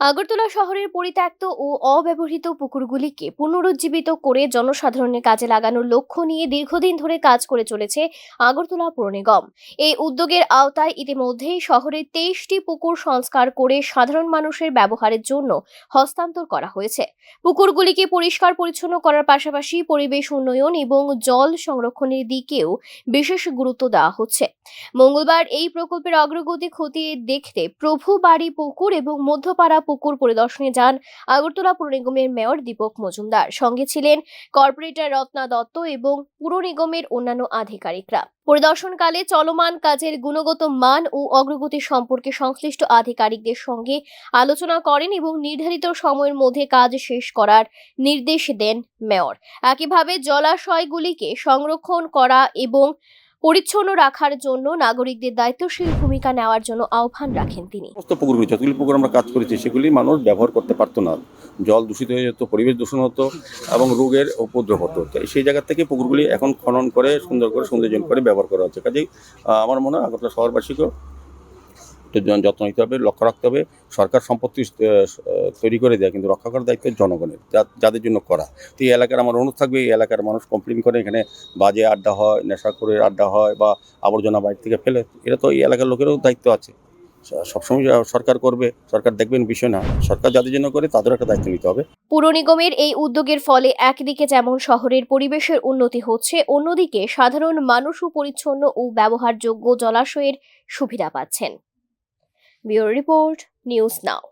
আগরতলা শহরের পরিত্যক্ত ও অব্যবহৃত পুকুরগুলিকে পুনরুজ্জীবিত করে জনসাধারণের কাজে লাগানোর লক্ষ্য নিয়ে দীর্ঘদিন ধরে কাজ করে চলেছে আগরতলা পৌর নিগম। এই উদ্যোগের আওতায় ইতিমধ্যেই শহরের 23টি পুকুর সংস্কার করে সাধারণ মানুষের ব্যবহারের জন্য হস্তান্তর করা হয়েছে। পুকুরগুলিকে পরিষ্কার পরিচ্ছন্ন করার পাশাপাশি পরিবেশ উন্নয়ন এবং জল সংরক্ষণের দিকেও বিশেষ গুরুত্ব দেওয়া হচ্ছে। মঙ্গলবার এই প্রকল্পের অগ্রগতি খতিয়ে দেখতে প্রভু বাড়ি পুকুর এবং মধ্যপাড়া পুকুর পরিদর্শনে যান আগরতলা পৌর নিগমের মেয়র দীপক মজুমদার। সঙ্গে ছিলেন কর্পোরেটর রত্না দত্ত এবং পুর নিগমের অন্যান্য আধিকারিকরা। পরিদর্শনকালে চলমান কাজের গুণগত মান ও অগ্রগতি সম্পর্কে সংশ্লিষ্ট আধিকারিকদের সঙ্গে আলোচনা করেন এবং নির্ধারিত সময়ের মধ্যে কাজ শেষ করার নির্দেশ দেন মেয়র। একইভাবে জলাশয়গুলিকে সংরক্ষণ করা এবং পরিচ্ছন্ন রাখার জন্য নাগরিকদের দায়িত্বশীল ভূমিকা নেওয়ার জন্য আহ্বান রাখেন তিনি। সমস্ত পুকুরগুলি যতগুলি পুকুর আমরা কাজ করেছি সেগুলি মানুষ ব্যবহার করতে পারতো না, জল দূষিত হয়ে যেত, পরিবেশ দূষণ হতো এবং রোগের উপদ্রব হতো। তো সেই জায়গা থেকে পুকুরগুলি এখন খনন করে সুন্দর করে সৌন্দর্যন করে ব্যবহার করা হচ্ছে। কাজেই আমার মনে হয় আগরতলা শহরবাসীকেও যত্ন নিতে হবে, লক্ষ্য রাখতে হবে। সরকার সম্পত্তি তৈরি করে দেয়, কিন্তু রক্ষা করার দায়িত্ব জনগণের, যাদের জন্য করা। তো এই এলাকার আমার অনুরোধ থাকবে, এই এলাকার মানুষ কমপ্লেন করে এখানে বাজে আড্ডা হয়, নেশাখোরের আড্ডা হয় বা আবর্জনা বাইরে থেকে ফেলে। এটা তো এই এলাকার লোকেরও দায়িত্ব আছে। সবসময় সরকার করবে, সরকার দেখবেন বিষয় না। সরকার যাদের জন্য করে তাদের একটা দায়িত্ব নিতে হবে। পুর নিগমের এই উদ্যোগের ফলে একদিকে যেমন শহরের পরিবেশের উন্নতি হচ্ছে, অন্যদিকে সাধারণ মানুষও পরিচ্ছন্ন ও ব্যবহারযোগ্য জলাশয়ের সুবিধা পাচ্ছেন। Bureau report, news now.